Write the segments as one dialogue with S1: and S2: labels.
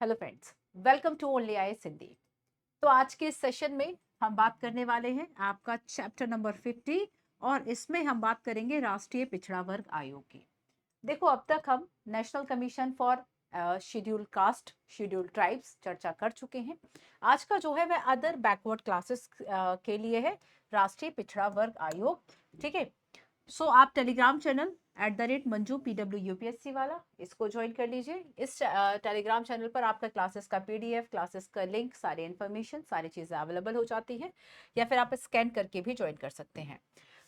S1: Hello friends, welcome to only I Sindhi. तो आज के इस सेशन में हम बात करने वाले हैं आपका चैप्टर नंबर 50 और इसमें हम बात करेंगे राष्ट्रीय पिछड़ा वर्ग आयोग की। देखो, अब तक हम national commission for scheduled caste scheduled tribes चर्चा कर चुके हैं। आज का जो है वह अदर बैकवर्ड क्लासेस के लिए है, राष्ट्रीय पिछड़ा वर्ग आयोग। ठीक है। सो आप टेलीग्राम चैनल @मंजू PWUPSC वाला इसको ज्वाइन कर लीजिए। इस टेलीग्राम चैनल पर आपका क्लासेस का PDF, क्लासेस का लिंक, सारी इन्फॉर्मेशन, सारी चीज़ें अवेलेबल हो जाती है, या फिर आप स्कैन करके भी ज्वाइन कर सकते हैं।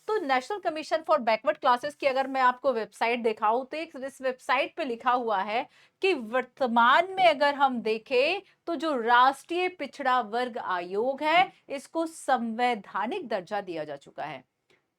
S1: तो national commission for backward classes की अगर मैं आपको वेबसाइट दिखाऊं तो इस वेबसाइट पे लिखा हुआ है कि वर्तमान में अगर हम देखें तो जो राष्ट्रीय पिछड़ा वर्ग आयोग है इसको संवैधानिक दर्जा दिया जा चुका है।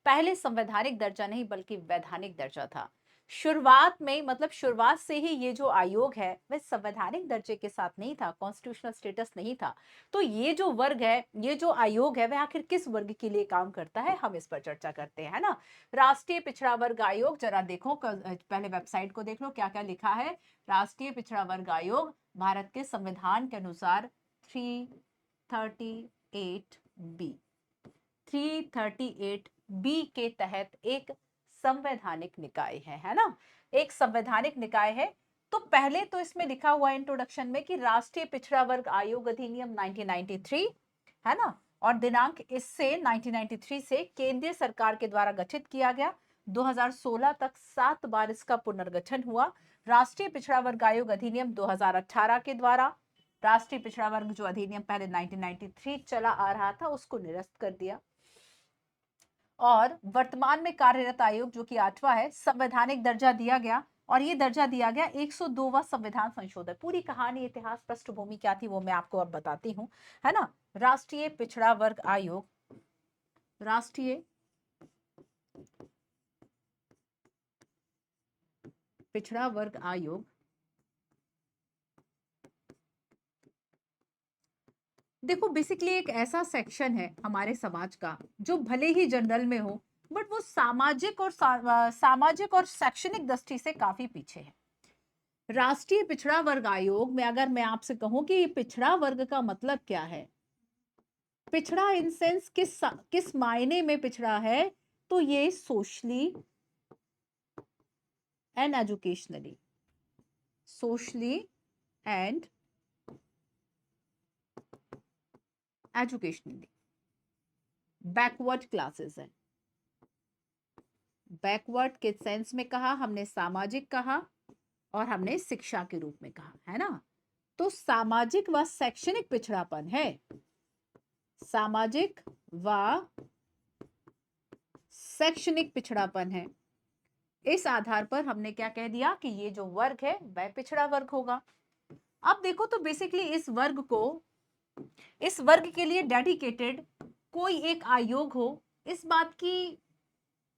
S1: पहले संवैधानिक दर्जा नहीं बल्कि वैधानिक दर्जा था। शुरुआत में, मतलब शुरुआत से ही ये जो आयोग है वह संवैधानिक दर्जे के साथ नहीं था, कॉन्स्टिट्यूशनल स्टेटस नहीं था। तो ये जो वर्ग है, ये जो आयोग है, वह आखिर किस वर्ग के लिए काम करता है, हम इस पर चर्चा करते हैं, है ना। राष्ट्रीय पिछड़ा वर्ग आयोग, जरा देखो पहले वेबसाइट को देख लो क्या क्या लिखा है। राष्ट्रीय पिछड़ा वर्ग आयोग भारत के संविधान के अनुसार 338 बी के तहत एक संवैधानिक निकाय है ना। एक संवैधानिक निकाय है। तो पहले तो इसमें लिखा हुआ इंट्रोडक्शन में कि राष्ट्रीय पिछड़ा वर्ग आयोग अधिनियम 1993, है ना। और दिनांक इससे 1993 से केंद्रीय सरकार के द्वारा गठित किया गया। 2016 तक 7 बार इसका पुनर्गठन हुआ। राष्ट्रीय पिछड़ा वर्ग आयोग अधिनियम 2018 के द्वारा राष्ट्रीय पिछड़ा वर्ग जो अधिनियम पहले 1993 चला आ रहा था उसको निरस्त कर दिया। और वर्तमान में कार्यरत आयोग जो कि 8वां है, संवैधानिक दर्जा दिया गया। और ये दर्जा दिया गया 102वां संविधान संशोधन। पूरी कहानी, इतिहास, पृष्ठभूमि क्या थी वो मैं आपको अब बताती हूँ, है ना। राष्ट्रीय पिछड़ा वर्ग आयोग, राष्ट्रीय पिछड़ा वर्ग आयोग देखो बेसिकली एक ऐसा सेक्शन है हमारे समाज का जो भले ही जनरल में हो, बट वो सामाजिक और शैक्षणिक दृष्टि से काफी पीछे है। राष्ट्रीय पिछड़ा वर्ग आयोग में अगर मैं आपसे कहूं कि पिछड़ा वर्ग का मतलब क्या है, पिछड़ा इन सेंस किस मायने में पिछड़ा है, तो ये socially and educationally, socially and educationally backward classes है। बैकवर्ड के सेंस में कहा हमने, सामाजिक कहा, और हमने शिक्षा के रूप में कहा, है ना। तो सामाजिक व शैक्षणिक पिछड़ापन है, सामाजिक व शैक्षणिक पिछड़ापन है। इस आधार पर हमने क्या कह दिया कि ये जो वर्ग है वह पिछड़ा वर्ग होगा। अब देखो तो बेसिकली इस वर्ग के लिए डेडिकेटेड कोई एक आयोग हो, इस बात की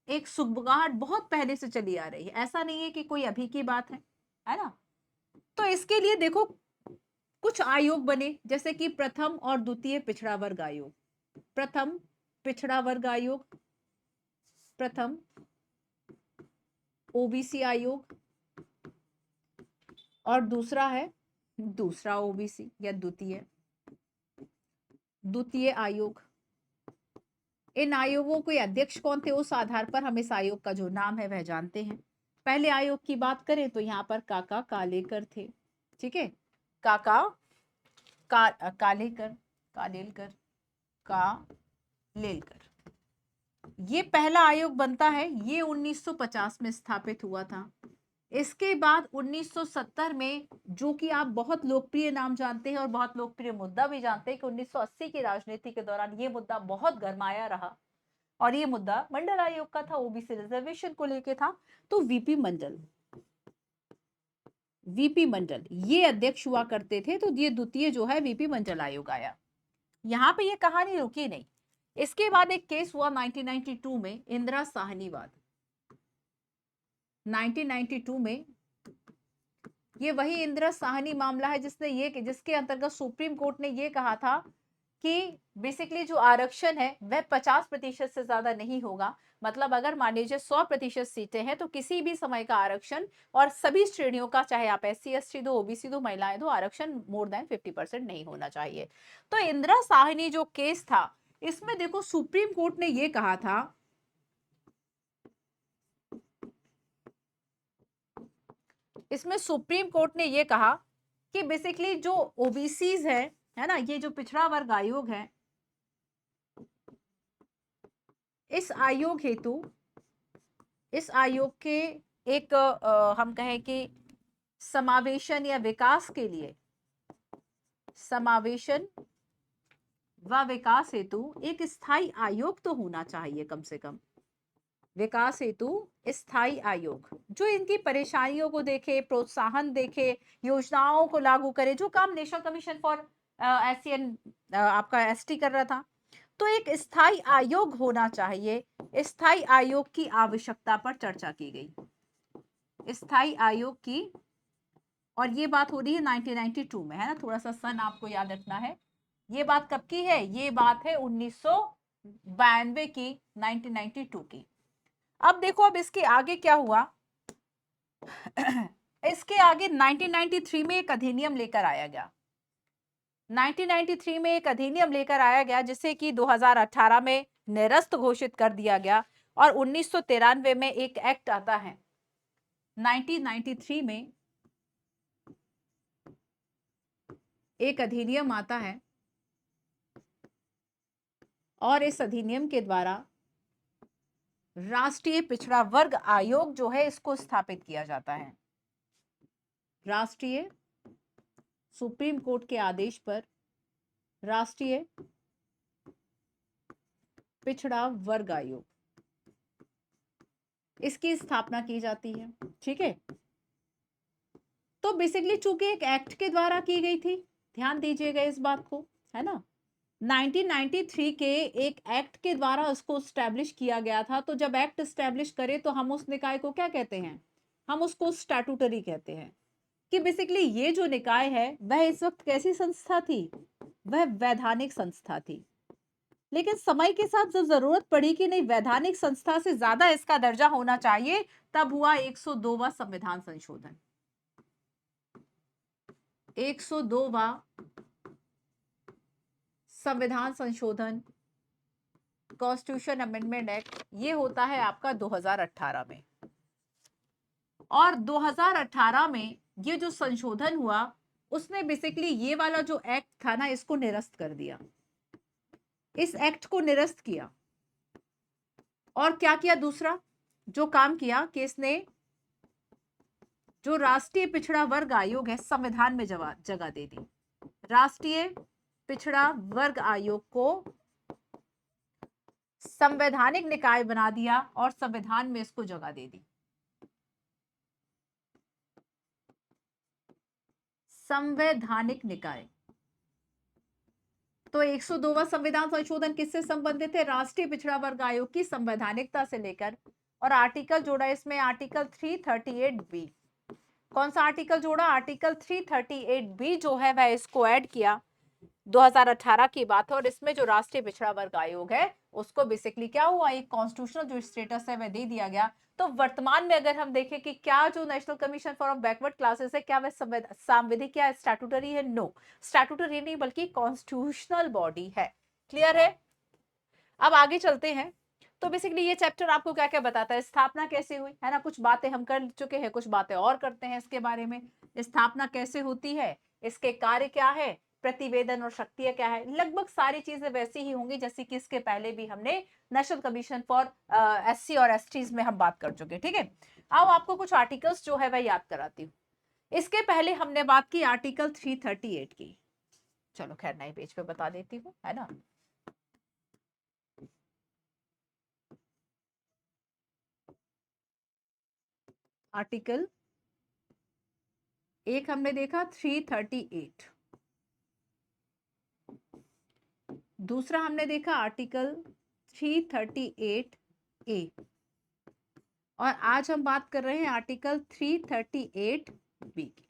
S1: एक सुगबुगाहट बहुत पहले से चली आ रही है। ऐसा नहीं है कि कोई अभी की बात है ना। तो इसके लिए देखो कुछ आयोग बने, जैसे कि प्रथम और द्वितीय पिछड़ा वर्ग आयोग। प्रथम पिछड़ा वर्ग आयोग, प्रथम ओबीसी आयोग, और दूसरा है दूसरा ओबीसी या द्वितीय द्वितीय आयोग। इन आयोगों के अध्यक्ष कौन थे, उस आधार पर हम इस आयोग का जो नाम है वह जानते हैं। पहले आयोग की बात करें तो यहाँ पर काका कालेकर थे। ठीक है, काका कालेकर कालेलकर कालेलकर, ये पहला आयोग बनता है। ये 1950 में स्थापित हुआ था। इसके बाद 1970 में, जो कि आप बहुत लोकप्रिय नाम जानते हैं और बहुत लोकप्रिय मुद्दा भी जानते हैं कि 1980 की राजनीति के दौरान ये मुद्दा बहुत गरमाया रहा, और ये मुद्दा मंडल आयोग का था, ओबीसी रिजर्वेशन को लेके था। तो वीपी मंडल ये अध्यक्ष हुआ करते थे। तो ये द्वितीय जो है वीपी मंडल आयोग आया। यहाँ पे ये कहानी रुकी नहीं। इसके बाद एक केस हुआ 1992 में, इंदिरा साहनीवाद। 1992 में ये वही इंदिरा साहनी मामला है जिसके अंतर्गत सुप्रीम कोर्ट ने ये कहा था कि बेसिकली जो आरक्षण है वह 50% से ज्यादा नहीं होगा। मतलब अगर मान लीजिए 100% सीटें हैं तो किसी भी समय का आरक्षण और सभी श्रेणियों का, चाहे आप SC ST दो, OBC दो, महिलाएं दो, आरक्षण मोर देन 50% नहीं होना चाहिए। तो इंदिरा साहनी जो केस था, इसमें देखो सुप्रीम कोर्ट ने ये कहा था, इसमें सुप्रीम कोर्ट ने ये कहा कि बेसिकली जो ओबीसीज है ना, ये जो पिछड़ा वर्ग आयोग है, इस आयोग हेतु, इस आयोग के एक हम कहें कि समावेशन या विकास के लिए, समावेशन व विकास हेतु एक स्थायी आयोग तो होना चाहिए कम से कम, विकास हेतु स्थायी आयोग जो इनकी परेशानियों को देखे, प्रोत्साहन देखे, योजनाओं को लागू करे, जो काम national commission for SC and आपका ST कर रहा था। तो एक स्थायी आयोग होना चाहिए। स्थायी आयोग की आवश्यकता पर चर्चा की गई, स्थायी आयोग की, और ये बात हो रही है 1992 में, है ना, थोड़ा सा सन आपको याद रखना है। ये बात कब की है? ये बात है 1992 की, 1992 की। अब देखो, अब इसके आगे क्या हुआ। इसके आगे 1993 में एक अधिनियम लेकर आया गया, 1993 में एक अधिनियम लेकर आया गया जिसे कि 2018 में निरस्त घोषित कर दिया गया। और 1993 में एक एक्ट आता है, 1993 में एक अधिनियम आता है, और इस अधिनियम के द्वारा राष्ट्रीय पिछड़ा वर्ग आयोग जो है इसको स्थापित किया जाता है। राष्ट्रीय, सुप्रीम कोर्ट के आदेश पर राष्ट्रीय पिछड़ा वर्ग आयोग, इसकी स्थापना की जाती है। ठीक है, तो बेसिकली चूंकि एक एक्ट के द्वारा की गई थी, ध्यान दीजिएगा इस बात को, है ना, 1993 के एक एक्ट के द्वारा उसको स्टैब्लिश किया गया था। तो जब एक्ट स्टैब्लिश करे तो हम उस निकाय को क्या कहते हैं? हम उसको स्टैट्यूटरी कहते हैं। कि बेसिकली ये जो निकाय है वह इस वक्त कैसी संस्था थी? वह वैधानिक संस्था थी। लेकिन समय के साथ जब जरूरत पड़ी कि नहीं, वैधानिक संस्था से ज्यादा इसका दर्जा होना चाहिए, तब हुआ 102वां संविधान संशोधन। 102वां संविधान संशोधन, कॉन्स्टिट्यूशन अमेंडमेंट एक्ट, ये होता है आपका 2018 में। और 2018 में ये जो संशोधन हुआ, उसने बेसिकली ये वाला जो एक्ट था ना, इसको निरस्त कर दिया, इस एक्ट को निरस्त किया। और क्या किया? दूसरा जो काम किया कि इसने जो राष्ट्रीय पिछड़ा वर्ग आयोग है, संविधान में जगह दे दी। राष्ट्रीय पिछड़ा वर्ग आयोग को संवैधानिक निकाय बना दिया और संविधान में इसको जगह दे दी। संवैधानिक निकाय। तो 102वां संविधान संशोधन किससे संबंधित है? राष्ट्रीय पिछड़ा वर्ग आयोग की संवैधानिकता से लेकर, और आर्टिकल जोड़ा इसमें, आर्टिकल 338B। कौन सा आर्टिकल जोड़ा? आर्टिकल 338B जो है वह इसको ऐड किया, 2018 की बात है। और इसमें जो राष्ट्रीय पिछड़ा वर्ग आयोग है उसको बेसिकली क्या हुआ, एक कॉन्स्टिट्यूशनल जो स्टेटस है वह दे दिया गया। तो वर्तमान में अगर हम देखें कि क्या जो national commission for backward classes है, क्या वह संवैधानिक, क्या स्टैट्यूटरी है? नो, स्टैट्यूटरी नहीं बल्कि कॉन्स्टिट्यूशनल बॉडी है। क्लियर है? अब आगे चलते हैं। तो बेसिकली ये चैप्टर आपको क्या क्या बताता है? स्थापना कैसे हुई, है ना, कुछ बातें हम कर चुके हैं, कुछ बातें और करते हैं इसके बारे में। स्थापना कैसे होती है, इसके कार्य क्या है, प्रतिवेदन और शक्तियां क्या है, लगभग सारी चीजें वैसी ही होंगी जैसे कि इसके पहले भी हमने नेशनल कमीशन फॉर SC और STs में हम बात कर चुके। ठीक है, आओ आपको कुछ आर्टिकल्स जो है वह याद कराती हूँ। इसके पहले हमने बात की आर्टिकल 338 की, चलो खैर नए पेज पे बता देती हूँ, है ना। आर्टिकल एक हमने देखा 338, दूसरा हमने देखा आर्टिकल 338A, और आज हम बात कर रहे हैं आर्टिकल 338B की।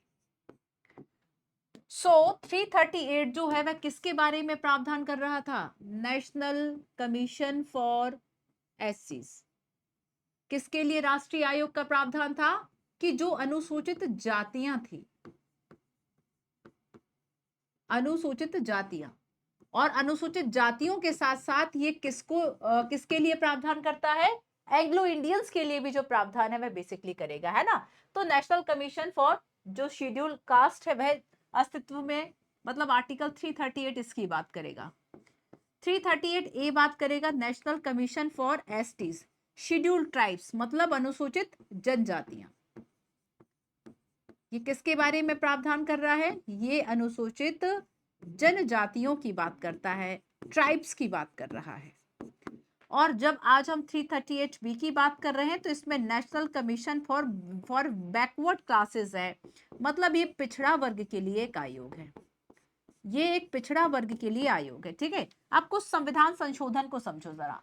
S1: सो 338 जो है वह किसके बारे में प्रावधान कर रहा था? नेशनल कमीशन फॉर एससीज। किसके लिए राष्ट्रीय आयोग का प्रावधान था? कि जो अनुसूचित जातियां थी, अनुसूचित जातियां, और अनुसूचित जातियों के साथ साथ ये किसके लिए प्रावधान करता है? एंग्लो इंडियंस के लिए भी जो प्रावधान है वह बेसिकली करेगा, है ना। तो नेशनल कमीशन फॉर जो शेड्यूल कास्ट है वह अस्तित्व में, मतलब आर्टिकल 338 इसकी बात करेगा। 338 ए बात करेगा national commission for STs, scheduled tribes, मतलब अनुसूचित जनजातियां। ये किसके बारे में प्रावधान कर रहा है? ये अनुसूचित जनजातियों की बात करता है, ट्राइब्स की बात कर रहा है। और जब आज हम 338 बी की बात कर रहे हैं तो इसमें national commission for backward classes है, मतलब ये पिछड़ा वर्ग के लिए एक आयोग है। ये एक पिछड़ा वर्ग के लिए आयोग है, ठीक है। आप कुछ संविधान संशोधन को समझो जरा।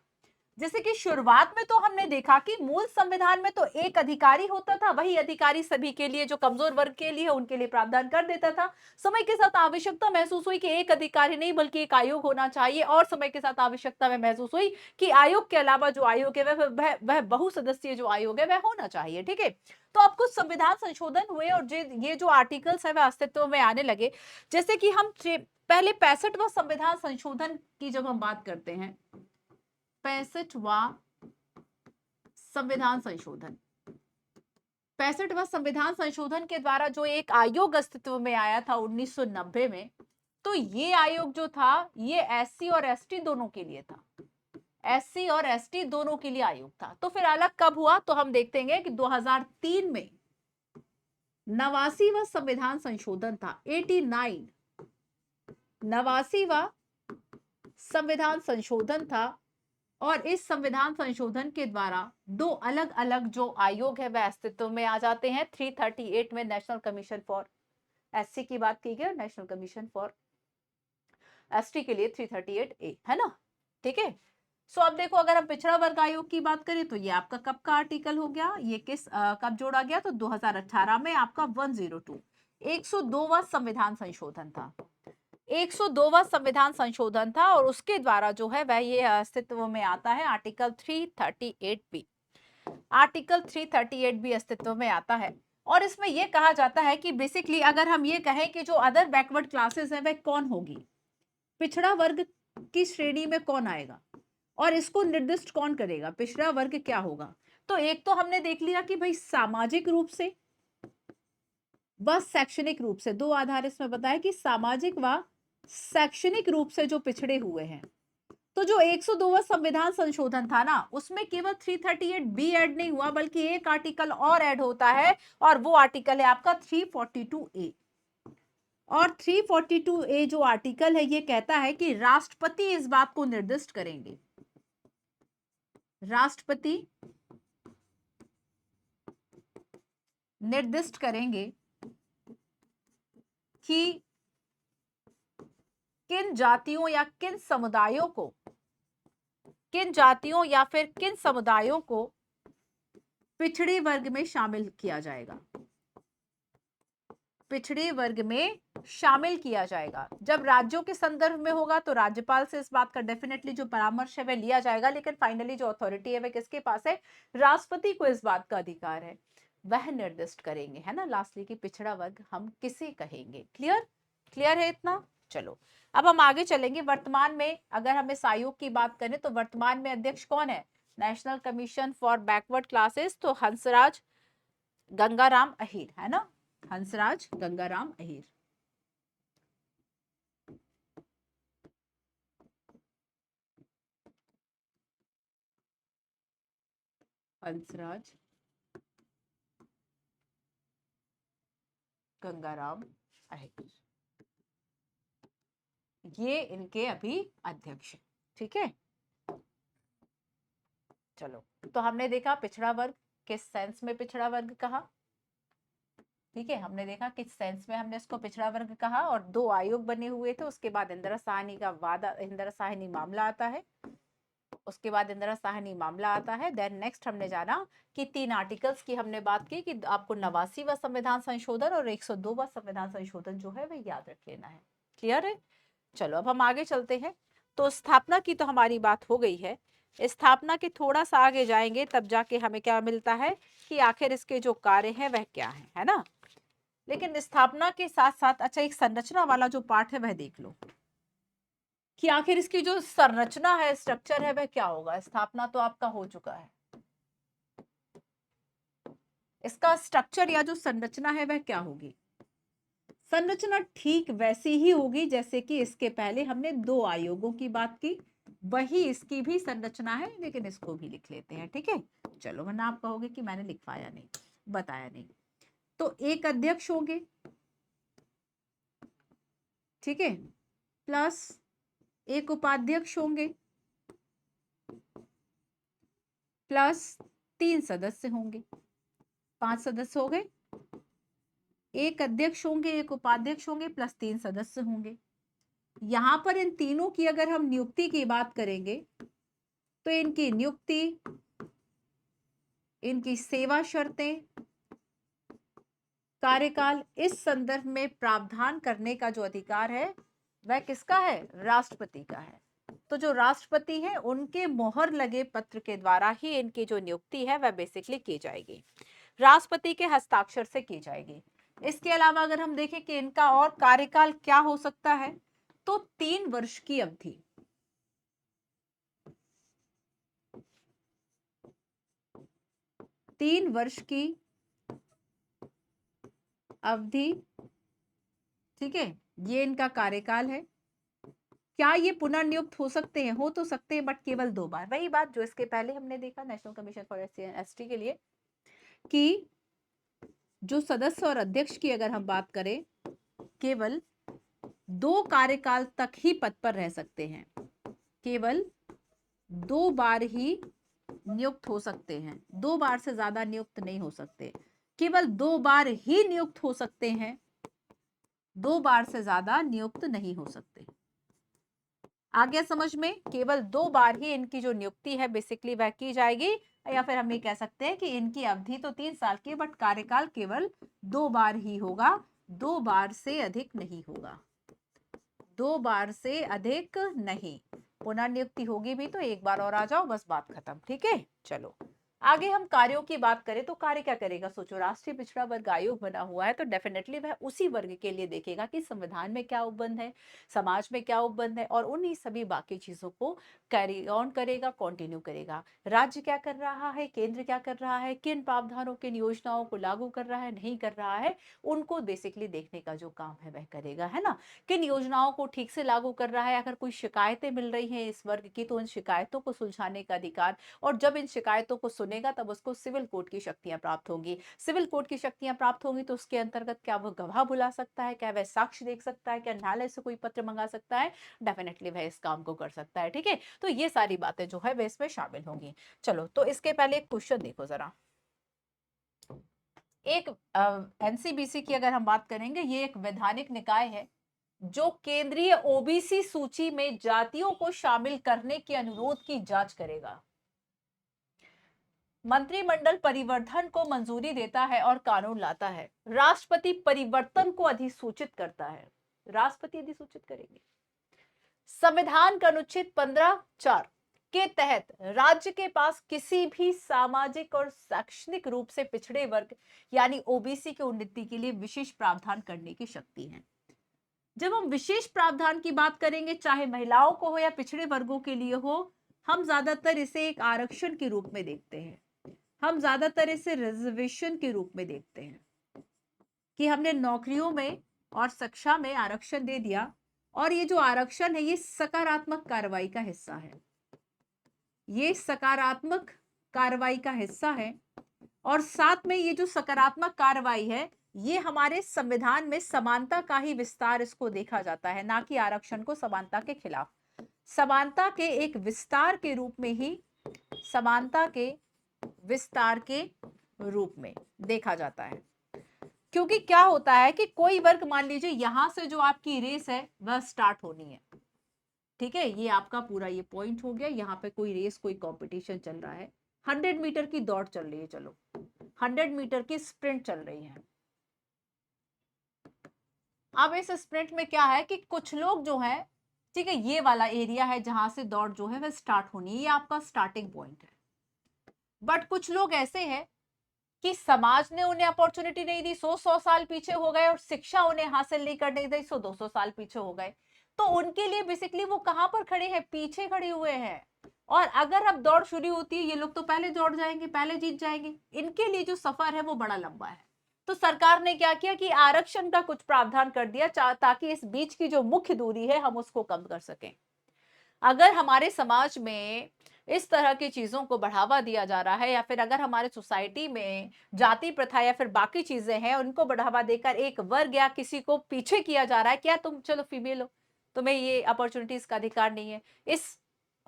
S1: जैसे कि शुरुआत में तो हमने देखा कि मूल संविधान में तो एक अधिकारी होता था, वही अधिकारी सभी के लिए, जो कमजोर वर्ग के लिए उनके लिए प्रावधान कर देता था। समय के साथ आवश्यकता महसूस हुई कि एक अधिकारी नहीं बल्कि एक आयोग होना चाहिए, और समय के साथ आवश्यकता में महसूस हुई कि आयोग के अलावा जो आयोग है वह बहुसदस्यीय जो आयोग है वह होना चाहिए, ठीक है। तो अब कुछ संविधान संशोधन हुए और ये जो आर्टिकल्स है वह अस्तित्व में आने लगे। जैसे कि हम पहले 65वां संविधान संशोधन की जब हम बात करते हैं, 65वां संविधान संशोधन, 65वां संविधान संशोधन के द्वारा जो एक आयोग अस्तित्व में आया था 1990 में, तो ये आयोग जो था ये एससी और एसटी दोनों के लिए था। एससी और एसटी दोनों के लिए आयोग था। तो फिर अलग कब हुआ? तो हम देखते हैं कि 2003 में 89वां संविधान संशोधन था, 89, 89वां संविधान संशोधन था। और इस संविधान संशोधन के द्वारा दो अलग अलग जो आयोग है वह अस्तित्व में आ जाते हैं। 338 में नेशनल कमीशन फॉर एससी की बात की गई और नेशनल कमीशन फॉर एसटी के लिए 338 ए, है ना, ठीक है। सो अब देखो, अगर हम पिछड़ा वर्ग आयोग की बात करें तो ये आपका कब का आर्टिकल हो गया? ये कब जोड़ा गया? तो 2018 में आपका 102, 102वां संविधान संशोधन था। 102वां संविधान संशोधन था और उसके द्वारा जो है वह ये अस्तित्व में आता है, आर्टिकल 338 बी। आर्टिकल 338 बी अस्तित्व में आता है और इसमें यह कहा जाता है कि बेसिकली अगर हम ये कहें कि जो अदर बैकवर्ड क्लासेस है वह कौन होगी, पिछड़ा वर्ग की श्रेणी में कौन आएगा और इसको निर्दिष्ट कौन करेगा, पिछड़ा वर्ग क्या होगा। तो एक तो हमने देख लिया कि भाई सामाजिक रूप से व शैक्षणिक रूप से, दो आधार इसमें बताया कि सामाजिक व शैक्षणिक रूप से जो पिछड़े हुए हैं। तो जो 102वां संविधान संशोधन था ना, उसमें केवल 338 बी ऐड नहीं हुआ बल्कि एक आर्टिकल और ऐड होता है और वो आर्टिकल है आपका 342 ए। और 342 ए जो आर्टिकल है ये कहता है कि राष्ट्रपति इस बात को निर्दिष्ट करेंगे, राष्ट्रपति निर्दिष्ट करेंगे कि किन जातियों या किन समुदायों को, किन जातियों या फिर किन समुदायों को पिछड़े वर्ग में शामिल किया जाएगा, पिछड़े वर्ग में शामिल किया जाएगा। जब राज्यों के संदर्भ में होगा तो राज्यपाल से इस बात का डेफिनेटली जो परामर्श है वह लिया जाएगा, लेकिन फाइनली जो अथॉरिटी है वह किसके पास है? राष्ट्रपति को इस बात का अधिकार है, वह निर्दिष्ट करेंगे, है ना, लास्टली की पिछड़ा वर्ग हम किसे कहेंगे। क्लियर? क्लियर है इतना? चलो अब हम आगे चलेंगे। वर्तमान में अगर हम इस आयोग की बात करें तो वर्तमान में अध्यक्ष कौन है? National commission for backward classes, तो हंसराज गंगाराम अहीर, है ना, हंसराज गंगाराम अहीर। हंसराज गंगाराम अहीर, ये इनके अभी अध्यक्ष है, ठीक है। चलो तो हमने देखा पिछड़ा वर्ग किस सेंस में पिछड़ा वर्ग कहा, ठीक है, हमने देखा किस सेंस में हमने इसको पिछड़ा वर्ग कहा और दो आयोग बने हुए थे। उसके बाद इंदिरा साहनी का वादा, इंदिरा साहनी मामला आता है उसके बाद इंदिरा साहनी मामला आता है। देन नेक्स्ट हमने जाना कि 3 आर्टिकल्स की हमने बात की कि आपको 89वां संविधान संशोधन और 102वां संविधान संशोधन जो है वह याद रख लेना है। क्लियर है? चलो अब हम आगे चलते हैं। तो स्थापना की तो हमारी बात हो गई है। स्थापना के थोड़ा सा आगे जाएंगे तब जाके हमें क्या मिलता है कि आखिर इसके जो कार्य हैं वह क्या है ना। लेकिन स्थापना के साथ साथ अच्छा एक संरचना वाला जो पार्ट है वह देख लो कि आखिर इसकी जो संरचना है, स्ट्रक्चर है, वह क्या होगा। स्थापना तो आपका हो चुका है, इसका स्ट्रक्चर या जो संरचना है वह क्या होगी। संरचना ठीक वैसी ही होगी जैसे कि इसके पहले हमने 2 आयोगों की बात की, वही इसकी भी संरचना है, लेकिन इसको भी लिख लेते हैं। ठीक है, चलो, वरना आप कहोगे कि मैंने लिखवाया नहीं, बताया नहीं। तो एक अध्यक्ष होंगे, ठीक है, प्लस एक उपाध्यक्ष होंगे, प्लस 3 सदस्य होंगे। 5 सदस्य हो गए। एक अध्यक्ष होंगे, एक उपाध्यक्ष होंगे, प्लस 3 सदस्य होंगे। यहां पर इन तीनों की अगर हम नियुक्ति की बात करेंगे तो इनकी नियुक्ति, इनकी सेवा शर्तें, कार्यकाल, इस संदर्भ में प्रावधान करने का जो अधिकार है वह किसका है? राष्ट्रपति का है। तो जो राष्ट्रपति है उनके मोहर लगे पत्र के द्वारा ही इनकी जो नियुक्ति है वह बेसिकली की जाएगी, राष्ट्रपति के हस्ताक्षर से की जाएगी। इसके अलावा अगर हम देखें कि इनका और कार्यकाल क्या हो सकता है, तो 3 वर्ष की अवधि। तीन वर्ष की अवधि, ठीक है, ये इनका कार्यकाल है। क्या ये पुनर्नियुक्त हो सकते हैं? हो तो सकते हैं, बट केवल 2 बार। वही बात जो इसके पहले हमने देखा national commission for SC and ST के लिए कि जो सदस्य और अध्यक्ष की अगर हम बात करें, केवल 2 कार्यकाल तक ही पद पर रह सकते हैं, केवल 2 बार ही नियुक्त हो सकते हैं, 2 बार से ज्यादा नियुक्त नहीं हो सकते, केवल 2 बार ही नियुक्त हो सकते हैं, 2 बार से ज्यादा नियुक्त नहीं हो सकते। आ गया समझ में? केवल 2 बार ही इनकी जो नियुक्ति है बेसिकली वह की जाएगी, या फिर हम ये कह सकते हैं कि इनकी अवधि तो 3 साल की, बट कार्यकाल केवल 2 बार ही होगा, 2 बार से अधिक नहीं होगा, 2 बार से अधिक नहीं। पुनर्नियुक्ति होगी भी तो एक बार और आ जाओ, बस बात खत्म। ठीक है, चलो आगे हम कार्यों की बात करें तो कार्य क्या करेगा? सोचो, राष्ट्रीय पिछड़ा वर्ग आयोग बना हुआ है तो डेफिनेटली वह उसी वर्ग के लिए देखेगा कि संविधान में क्या उपबंध है, समाज में क्या उपबंध है, और उन्हीं सभी बाकी चीजों को कैरी ऑन करेगा, कंटिन्यू करेगा। राज्य क्या कर रहा है, केंद्र क्या कर रहा है, किन प्रावधानों, किन योजनाओं को लागू कर रहा है, नहीं कर रहा है, उनको बेसिकली देखने का जो काम है वह करेगा, है ना। किन योजनाओं को ठीक से लागू कर रहा है, अगर कोई शिकायतें मिल रही हैं इस वर्ग की तो उन शिकायतों को सुलझाने का अधिकार, और जब इन शिकायतों को सुनेगा तब उसको सिविल कोर्ट की शक्तियां प्राप्त होंगी। सिविल कोर्ट की शक्तियां प्राप्त होंगी तो उसके अंतर्गत क्या वह गवाह बुला सकता है, क्या वह साक्ष्य देख सकता है, क्या न्यायालय से कोई पत्र मंगा सकता है, डेफिनेटली वह इस काम को कर सकता है। ठीक है, तो ये सारी बातें जो है वे इसमें शामिल होंगी। चलो, तो इसके पहले एक क्वेश्चन देखो जरा। एक एनसीबीसी की अगर हम बात करेंगे, ये एक वैधानिक निकाय है जो केंद्रीय ओबीसी सूची में जातियों को शामिल करने के अनुरोध की जांच करेगा। मंत्रिमंडल परिवर्तन को मंजूरी देता है और कानून लाता है। राष्ट्रपति परिवर्तन को अधिसूचित करता है, राष्ट्रपति अधिसूचित करेंगे। संविधान का अनुच्छेद 15(4) के तहत राज्य के पास किसी भी सामाजिक और शैक्षणिक रूप से पिछड़े वर्ग यानी ओबीसी की उन्नति के लिए विशेष प्रावधान करने की शक्ति है। जब हम विशेष प्रावधान की बात करेंगे, चाहे महिलाओं को हो या पिछड़े वर्गों के लिए हो, हम ज्यादातर इसे एक आरक्षण के रूप में देखते हैं, हम ज्यादातर इसे रिजर्वेशन के रूप में देखते हैं कि हमने नौकरियों में और शिक्षा में आरक्षण दे दिया, और ये जो आरक्षण है ये सकारात्मक कार्रवाई का हिस्सा है, ये सकारात्मक कार्रवाई का हिस्सा है। और साथ में ये जो सकारात्मक कार्रवाई है ये हमारे संविधान में समानता का ही विस्तार इसको देखा जाता है, ना कि आरक्षण को समानता के खिलाफ। समानता के एक विस्तार के रूप में ही, समानता के विस्तार के रूप में देखा जाता है। क्योंकि क्या होता है कि कोई वर्ग, मान लीजिए यहां से जो आपकी रेस है वह स्टार्ट होनी है, ठीक है, ये आपका पूरा ये पॉइंट हो गया। यहाँ पे कोई रेस, कोई कंपटीशन चल रहा है, 100 मीटर की दौड़ चल रही है, चलो 100 मीटर की स्प्रिंट चल रही है। अब इस स्प्रिंट में क्या है कि कुछ लोग जो है, ठीक है, ये वाला एरिया है जहां से दौड़ जो है वह स्टार्ट होनी है, ये आपका स्टार्टिंग पॉइंट है। बट कुछ लोग ऐसे हैं कि समाज ने उन्हें अपॉर्चुनिटी नहीं दी, 100 साल पीछे हो गए, और शिक्षा उन्हें हासिल नहीं करने दी, 200 साल पीछे हो गए। तो उनके लिए बेसिकली वो कहां पर खड़े हैं, पीछे खड़े हुए हैं। और अगर अब दौड़ शुरू होती है, ये लोग तो पहले दौड़ जाएंगे, पहले जीत जाएंगे। इनके लिए जो सफर है वो बड़ा लंबा है। तो सरकार ने क्या किया कि आरक्षण का कुछ प्रावधान कर दिया, ताकि इस बीच की जो मुख्य दूरी है हम उसको कम कर सकें। अगर हमारे समाज में इस तरह की चीजों को बढ़ावा दिया जा रहा है, या फिर अगर हमारे सोसाइटी में जाति प्रथा या फिर बाकी चीजें हैं उनको बढ़ावा देकर एक वर्ग या किसी को पीछे किया जा रहा है, क्या तुम चलो फीमेल हो, तुम्हें ये अपॉर्चुनिटीज का अधिकार नहीं है, इस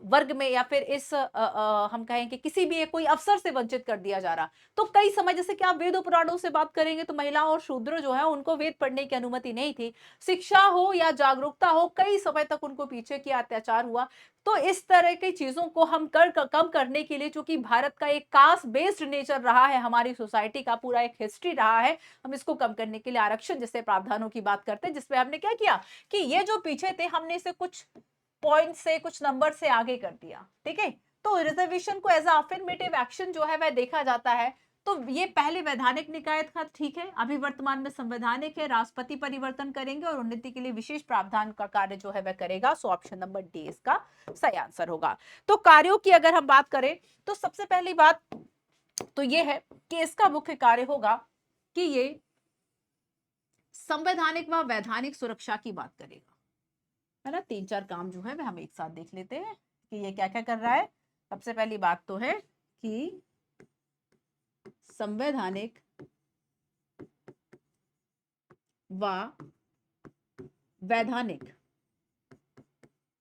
S1: वर्ग में या फिर इस हम कहें कि किसी भी एक कोई अवसर से वंचित कर दिया जा रहा। तो कई समय, जैसे कि आप वेद पुराणों से बात करेंगे तो महिलाओं और शूद्र जो है उनको वेद पढ़ने की अनुमति नहीं थी, शिक्षा हो या जागरूकता हो, कई समय तक उनको पीछे किया, अत्याचार हुआ। तो इस तरह की चीजों को हम कम करने के लिए, चूंकि भारत का एक कास्ट बेस्ड नेचर रहा है, हमारी सोसाइटी का पूरा एक हिस्ट्री रहा है, हम इसको कम करने के लिए आरक्षण जैसे प्रावधानों की बात करते हैं, जिसमें हमने क्या किया कि ये जो पीछे थे हमने इसे कुछ पॉइंट से, कुछ नंबर से आगे कर दिया। ठीक है, तो रिजर्वेशन को एज अफर्मेटिव एक्शन जो है वह देखा जाता है। तो ये पहले वैधानिक निकाय था, ठीक है, अभी वर्तमान में संवैधानिक है, राष्ट्रपति परिवर्तन करेंगे और उन्नति के लिए विशेष प्रावधान का कार्य जो है वह करेगा। सो ऑप्शन नंबर डी इसका सही आंसर होगा। तो कार्यों की अगर हम बात करें तो सबसे पहली बात तो ये है कि इसका मुख्य कार्य होगा कि ये संवैधानिक व वैधानिक सुरक्षा की बात करेगा, है ना। 3-4 काम जो है वह हम एक साथ देख लेते हैं कि ये क्या क्या कर रहा है। सबसे पहली बात तो है कि संवैधानिक व वैधानिक,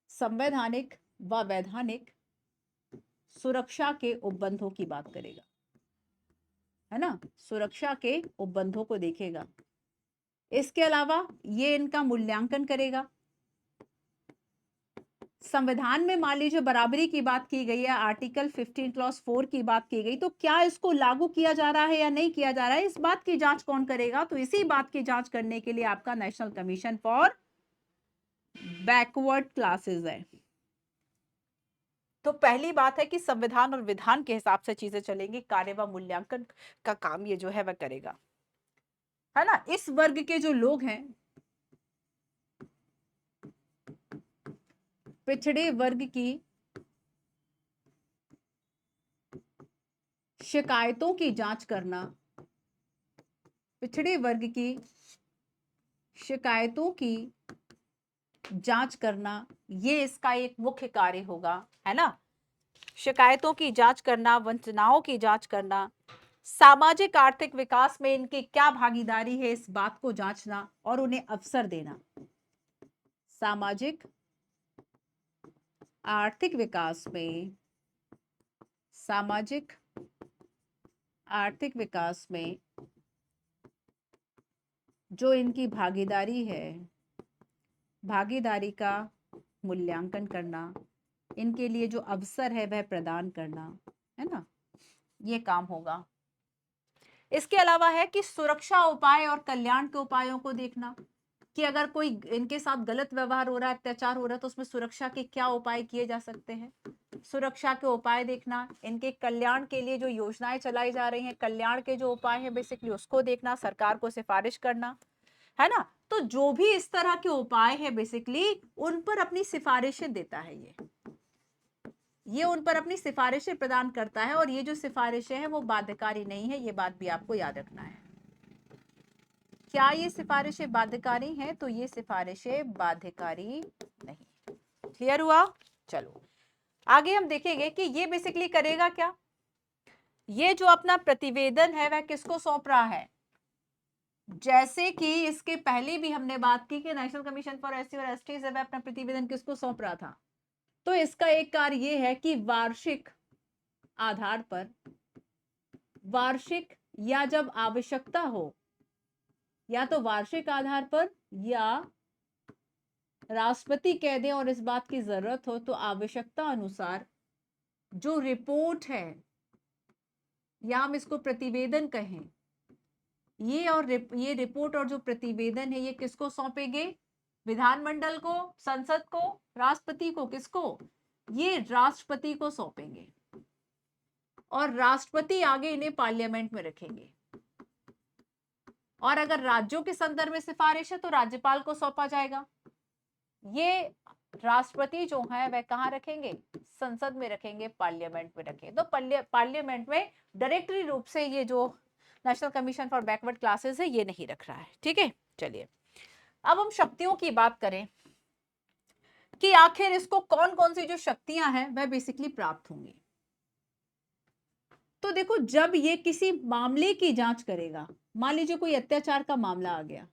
S1: संवैधानिक व वैधानिक सुरक्षा के उपबंधों की बात करेगा, है ना, सुरक्षा के उपबंधों को देखेगा। इसके अलावा ये इनका मूल्यांकन करेगा। संविधान में मान लीजिए बराबरी की बात की गई है, आर्टिकल 15 क्लॉज 4 की बात की गई, तो क्या इसको लागू किया जा रहा है या नहीं किया जा रहा है, इस बात की जांच कौन करेगा। तो इसी बात की जांच करने के लिए आपका national commission for backward classes है। तो पहली बात है कि संविधान और विधान के हिसाब से चीजें चलेंगी, कार्य व मूल्यांकन का काम ये जो है वह करेगा, है ना। इस वर्ग के जो लोग हैं, पिछड़े वर्ग की शिकायतों की जांच करना, पिछड़े वर्ग की शिकायतों की जांच करना, ये इसका एक मुख्य कार्य होगा, है ना। शिकायतों की जांच करना, वंचनाओं की जांच करना, सामाजिक आर्थिक विकास में इनकी क्या भागीदारी है इस बात को जांचना और उन्हें अवसर देना। सामाजिक आर्थिक विकास में, सामाजिक आर्थिक विकास में जो इनकी भागीदारी है, भागीदारी का मूल्यांकन करना, इनके लिए जो अवसर है वह प्रदान करना, है ना, ये काम होगा। इसके अलावा है कि सुरक्षा उपाय और कल्याण के उपायों को देखना, कि अगर कोई इनके साथ गलत व्यवहार हो रहा है, अत्याचार हो रहा है, तो उसमें सुरक्षा के क्या उपाय किए जा सकते हैं, सुरक्षा के उपाय देखना। इनके कल्याण के लिए जो योजनाएं चलाई जा रही हैं, कल्याण के जो उपाय हैं बेसिकली उसको देखना, सरकार को सिफारिश करना, है ना। तो जो भी इस तरह के उपाय है बेसिकली उन पर अपनी सिफारिशें देता है, ये उन पर अपनी सिफारिशें प्रदान करता है, और ये जो सिफारिशें हैं वो बाध्यकारी नहीं है, ये बात भी आपको याद रखना है। क्या ये सिफारिशें बाध्यकारी हैं, तो ये सिफारिशें बाध्यकारी नहीं। क्लियर हुआ। चलो आगे हम देखेंगे कि ये बेसिकली करेगा क्या। ये जो अपना प्रतिवेदन है वह किसको सौंप रहा है, जैसे कि इसके पहले भी हमने बात की कि नेशनल कमीशन फॉर एससी और एसटी वह अपना प्रतिवेदन किसको सौंप रहा था। तो इसका एक कार्य ये है कि वार्षिक आधार पर, वार्षिक या जब आवश्यकता हो, या तो वार्षिक आधार पर या राष्ट्रपति कह दें और इस बात की जरूरत हो तो आवश्यकता अनुसार जो रिपोर्ट है, या हम इसको प्रतिवेदन कहें, ये रिपोर्ट और जो प्रतिवेदन है ये किसको सौंपेंगे? विधानमंडल को, संसद को, राष्ट्रपति को, किसको? ये राष्ट्रपति को सौंपेंगे और राष्ट्रपति आगे इन्हें पार्लियामेंट में रखेंगे। और अगर राज्यों के संदर्भ में सिफारिश है तो राज्यपाल को सौंपा जाएगा। ये राष्ट्रपति जो है वह कहाँ रखेंगे? संसद में रखेंगे, पार्लियामेंट में रखेंगे। तो पार्लियामेंट में डायरेक्टली रूप से ये जो national commission for backward classes है ये नहीं रख रहा है। ठीक है, चलिए अब हम शक्तियों की बात करें कि आखिर इसको कौन कौन सी जो शक्तियां हैं वह बेसिकली प्राप्त होंगी। तो देखो, जब ये किसी मामले की जांच करेगा, मान लीजिए कोई अत्याचार का मामला आ गया,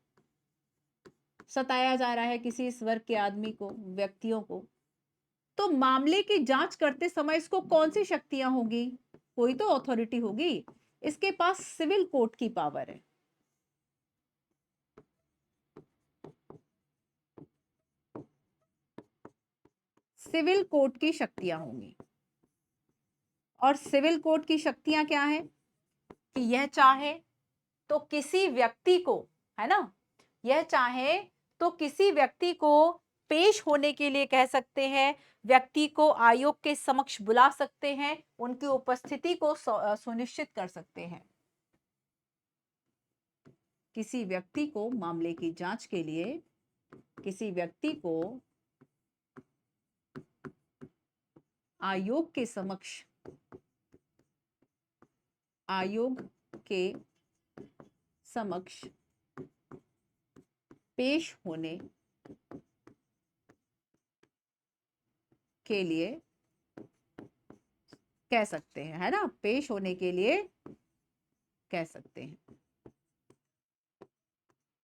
S1: सताया जा रहा है किसी इस वर्ग के आदमी को, व्यक्तियों को, तो मामले की जांच करते समय इसको कौन सी शक्तियां होगी? कोई तो अथॉरिटी होगी। इसके पास सिविल कोर्ट की पावर है। सिविल कोर्ट की शक्तियां होंगी। और सिविल कोर्ट की शक्तियां क्या है कि यह चाहे तो किसी व्यक्ति को, है ना, यह चाहे तो किसी व्यक्ति को पेश होने के लिए कह सकते हैं, व्यक्ति को आयोग के समक्ष बुला सकते हैं, उनकी उपस्थिति को सुनिश्चित कर सकते हैं। किसी व्यक्ति को मामले की जांच के लिए, किसी व्यक्ति को आयोग के समक्ष, आयोग के समक्ष पेश होने के लिए कह सकते हैं, है ना, पेश होने के लिए कह सकते हैं।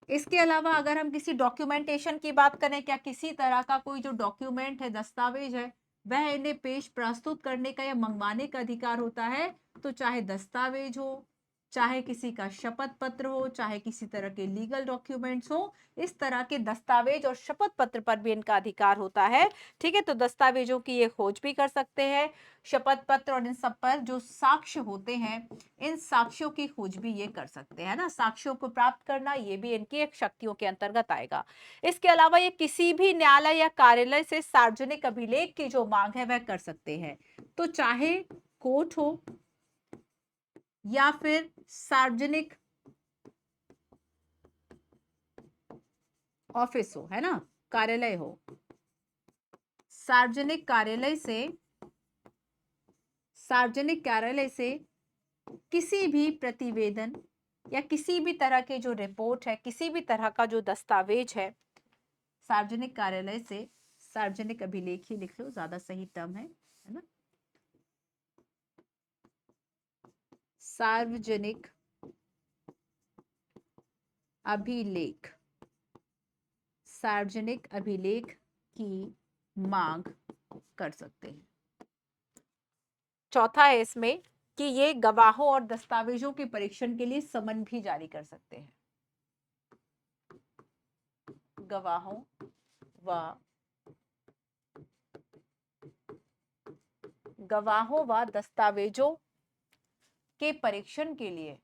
S1: इसके अलावा अगर हम किसी डॉक्यूमेंटेशन की बात करें, क्या किसी तरह का कोई जो डॉक्यूमेंट है, दस्तावेज है, वह इन्हें प्रस्तुत करने का या मंगवाने का अधिकार होता है। तो चाहे दस्तावेज हो, चाहे किसी का शपथ पत्र हो, चाहे किसी तरह के लीगल डॉक्यूमेंट्स हो, इस तरह के दस्तावेज और शपथ पत्र पर भी इनका अधिकार होता है। ठीक है, तो दस्तावेजों की ये खोज भी कर सकते हैं, शपथ पत्र और इन सब पर जो साक्ष्य होते हैं, इन साक्ष्यों की खोज भी ये कर सकते हैं ना। साक्ष्यों को प्राप्त करना ये भी इनकी एक शक्तियों के अंतर्गत आएगा। इसके अलावा ये किसी भी न्यायालय या कार्यालय से सार्वजनिक अभिलेख की जो मांग है वह कर सकते हैं। तो चाहे कोर्ट हो या फिर सार्वजनिक ऑफिस हो, है ना, कार्यालय हो, सार्वजनिक कार्यालय से किसी भी प्रतिवेदन या किसी भी तरह के जो रिपोर्ट है, किसी भी तरह का जो दस्तावेज है, सार्वजनिक कार्यालय से, सार्वजनिक अभिलेख ही लिख लो, ज्यादा सही टर्म है ना, सार्वजनिक अभिलेख, सार्वजनिक अभिलेख की मांग कर सकते हैं। चौथा है इसमें कि ये गवाहों और दस्तावेजों के परीक्षण के लिए समन भी जारी कर सकते हैं। गवाहों व दस्तावेजों के परीक्षण के लिए,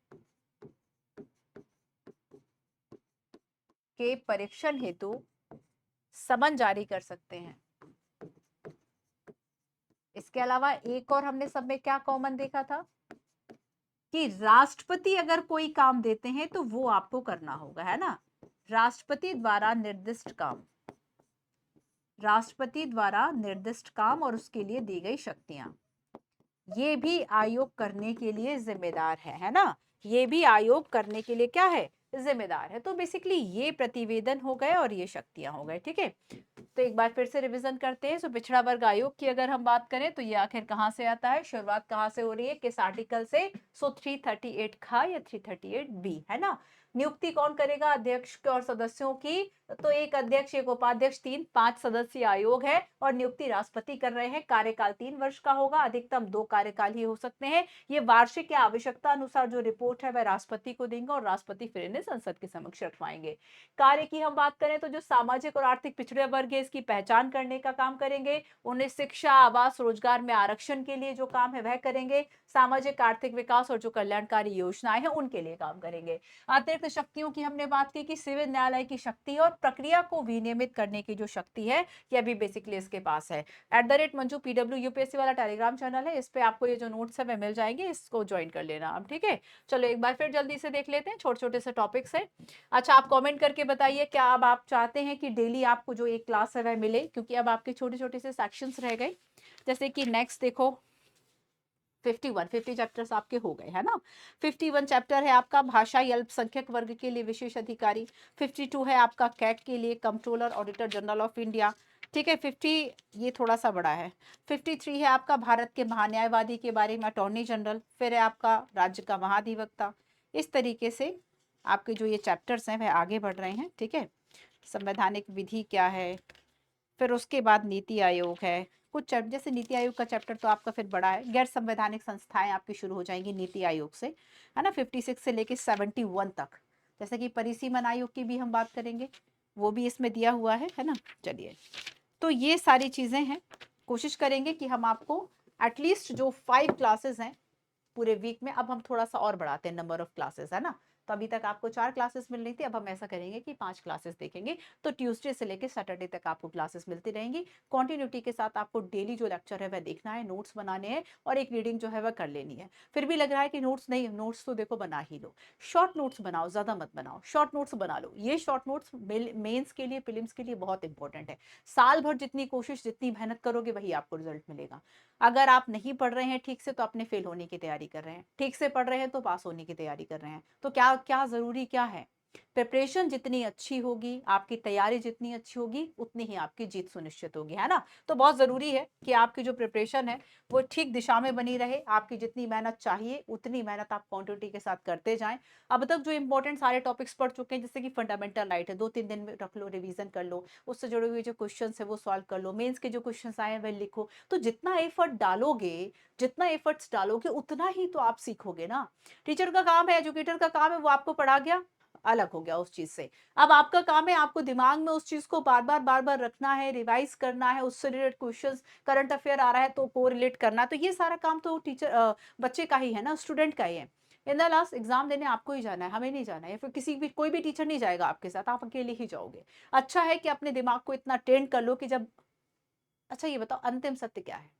S1: के परीक्षण हेतु समन जारी कर सकते हैं। इसके अलावा एक और हमने सब में क्या कॉमन देखा था कि राष्ट्रपति अगर कोई काम देते हैं तो वो आपको करना होगा, है ना। राष्ट्रपति द्वारा निर्दिष्ट काम, राष्ट्रपति द्वारा निर्दिष्ट काम और उसके लिए दी गई शक्तियां, ये भी आयोग करने के लिए जिम्मेदार है ना। ये भी आयोग करने के लिए क्या है? जिम्मेदार है। तो बेसिकली ये प्रतिवेदन हो गए और ये शक्तियां हो गए। ठीक है, तो एक बार फिर से रिवीजन करते हैं। सो पिछड़ा वर्ग आयोग की अगर हम बात करें तो ये आखिर कहाँ से आता है, शुरुआत कहाँ से हो रही है, किस आर्टिकल से? सो 338 खा या 338 बी, है ना। नियुक्ति कौन करेगा अध्यक्ष के और सदस्यों की? तो एक अध्यक्ष, एक उपाध्यक्ष, 5 सदस्यीय आयोग है और नियुक्ति राष्ट्रपति कर रहे हैं। कार्यकाल 3 वर्ष का होगा, अधिकतम 2 कार्यकाल ही हो सकते हैं। ये वार्षिक या आवश्यकता अनुसार जो रिपोर्ट है वह राष्ट्रपति को देंगे और राष्ट्रपति फिर इन्हें संसद के समक्ष रखवाएंगे। कार्य की हम बात करें तो जो सामाजिक और आर्थिक पिछड़े वर्ग है इसकी पहचान करने का काम करेंगे, उन्हें शिक्षा, आवास, रोजगार में आरक्षण के लिए जो काम है वह करेंगे, सामाजिक आर्थिक विकास और जो कल्याणकारी योजनाएं हैं उनके लिए काम करेंगे। अतिरिक्त शक्तियों की हमने बात की कि सिविल न्यायालय की शक्ति और प्रक्रिया को विनियमित करने की जो शक्ति है ये अभी बेसिकली इसके पास है। @मंजू PW यूपीएससी वाला टेलीग्राम चैनल है, इस पे आपको ये जो नोट्स है वे मिल जाएंगे, इसको ज्वाइन कर लेना आप, ठीक है। चलो एक बार फिर जल्दी से देख लेते हैं, छोटे छोटे से टॉपिक्स है। अच्छा, आप कमेंट करके बताइए क्या अब आप चाहते हैं कि डेली आपको जो एक क्लास है वह मिले, क्योंकि अब आपके छोटे छोटे से सेक्शंस रह गए। जैसे कि नेक्स्ट देखो 50 चैप्टर्स आपके हो गए है ना। 51 चैप्टर है आपका भाषाई अल्पसंख्यक वर्ग के लिए विशेष अधिकारी। 52 है आपका कैट के लिए controller auditor general of India, ठीक है। 50 ये थोड़ा सा बड़ा है। 53 है आपका भारत के महान्यायवादी के बारे में, अटॉर्नी जनरल। फिर है आपका राज्य का महाधिवक्ता। इस तरीके से आपके जो ये चैप्टर्स हैं वह आगे बढ़ रहे हैं, ठीक है। संवैधानिक विधि क्या है, फिर उसके बाद नीति आयोग है। कुछ चैप्टर जैसे नीति आयोग का चैप्टर तो आपका फिर बड़ा है। गैर संवैधानिक संस्थाएं आपकी शुरू हो जाएंगी नीति आयोग से, है ना, 56 से लेके 71 तक। जैसे कि परिसीमन आयोग की भी हम बात करेंगे, वो भी इसमें दिया हुआ है ना। चलिए, तो ये सारी चीजें हैं। कोशिश करेंगे कि हम आपको एटलीस्ट जो 5 क्लासेस हैं पूरे वीक में, अब हम थोड़ा सा और बढ़ाते हैं नंबर ऑफ क्लासेस, है ना। तो अभी तक आपको 4 क्लासेस मिल रही थी, अब हम ऐसा करेंगे कि 5 क्लासेस देखेंगे। तो ट्यूसडे से लेकर सैटरडे तक आपको क्लासेस मिलती रहेंगी। कंटिन्यूटी के साथ आपको डेली जो लेक्चर है वह देखना है, नोट्स बनाने हैं और एक रीडिंग जो है वह कर लेनी है। फिर भी लग रहा है कि नोट्स नहीं, नोट्स तो देखो बना ही लो। शॉर्ट नोट्स बनाओ, ज्यादा मत बनाओ, शॉर्ट नोट्स बना लो। ये शॉर्ट नोट्स मेंस के लिए, प्रीलिम्स के लिए बहुत इंपॉर्टेंट है। साल भर जितनी कोशिश, जितनी मेहनत करोगे वही आपको रिजल्ट मिलेगा। अगर आप नहीं पढ़ रहे हैं ठीक से तो अपने फेल होने की तैयारी कर रहे हैं, ठीक से पढ़ रहे हैं तो पास होने की तैयारी कर रहे हैं। तो क्या क्या जरूरी क्या है, प्रिपरेशन जितनी अच्छी होगी, आपकी तैयारी जितनी अच्छी होगी, उतनी ही आपकी जीत सुनिश्चित होगी, है ना। तो बहुत जरूरी है कि आपकी जो प्रिपरेशन है वो ठीक दिशा में बनी रहे। आपकी जितनी मेहनत चाहिए उतनी मेहनत आप क्वांटिटी के साथ करते जाएं। अब तक जो इंपॉर्टेंट सारे टॉपिक्स पढ़ चुके हैं, जैसे कि फंडामेंटल राइट है, 2-3 दिन में रख लो, रिवीजन कर लो, उससे जुड़े हुए जो क्वेश्चन है वो सॉल्व कर लो, मेंस के जो क्वेश्चन आए हैं वह लिखो। तो जितना एफर्ट डालोगे, जितना एफर्ट्स डालोगे उतना ही तो आप सीखोगे ना। टीचर का काम है, एजुकेटर का काम है, वो आपको पढ़ा गया, अलग हो गया उस चीज से। अब आपका काम है आपको दिमाग में उस चीज को बार बार रखना है, रिवाइज करना है, उससे रिलेटेड क्वेश्चंस, करंट अफेयर आ रहा है तो को रिलेट करना। तो ये सारा काम तो टीचर बच्चे का ही है ना, स्टूडेंट का ही है। इन द लास्ट एग्जाम देने आपको ही जाना है, हमें नहीं जाना है, या फिर किसी भी कोई भी टीचर नहीं जाएगा आपके साथ, आप अकेले ही जाओगे। अच्छा है कि अपने दिमाग को इतना ट्रेन कर लो कि जब, अच्छा ये बताओ अंतिम सत्य क्या है,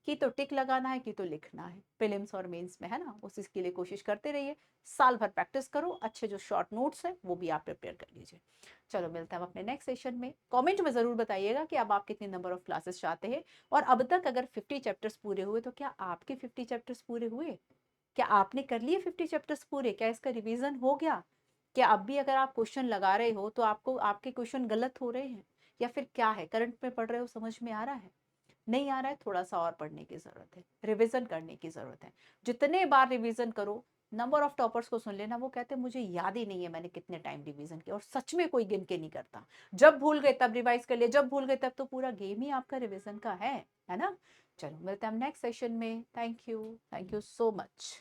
S1: कि तो टिक लगाना है कि तो लिखना है, प्रीलिम्स और मेंस में, है ना। उसी के लिए कोशिश करते रहिए, साल भर प्रैक्टिस करो, अच्छे जो शॉर्ट नोट्स हैं वो भी आप प्रिपेयर कर लीजिए। चलो मिलते हैं हम अपने नेक्स्ट सेशन में। कमेंट में जरूर बताइएगा कि अब आप कितने नंबर ऑफ क्लासेस चाहते हैं, और अब तक अगर 50 चैप्टर्स पूरे हुए तो क्या आपके 50 चैप्टर्स पूरे हुए, क्या आपने कर लिए 50 चैप्टर्स पूरे, क्या इसका रिवीजन हो गया, क्या अब भी अगर आप क्वेश्चन लगा रहे हो तो आपको आपके क्वेश्चन गलत हो रहे हैं, या फिर क्या है, करंट में पढ़ रहे हो, समझ में आ रहा है, नहीं आ रहा है, थोड़ा सा और पढ़ने की जरूरत है, रिवीजन करने की जरूरत है। जितने बार रिवीजन करो, नंबर ऑफ टॉपर्स को सुन लेना, वो कहते हैं मुझे याद ही नहीं है मैंने कितने टाइम रिवीजन किया, और सच में कोई गिन के नहीं करता। जब भूल गए तब रिवाइज कर लिया, जब भूल गए तब तो पूरा गेम ही आपका रिवीजन का है ना। चलो मिलते हैं हम नेक्स्ट सेशन में। Thank you so much.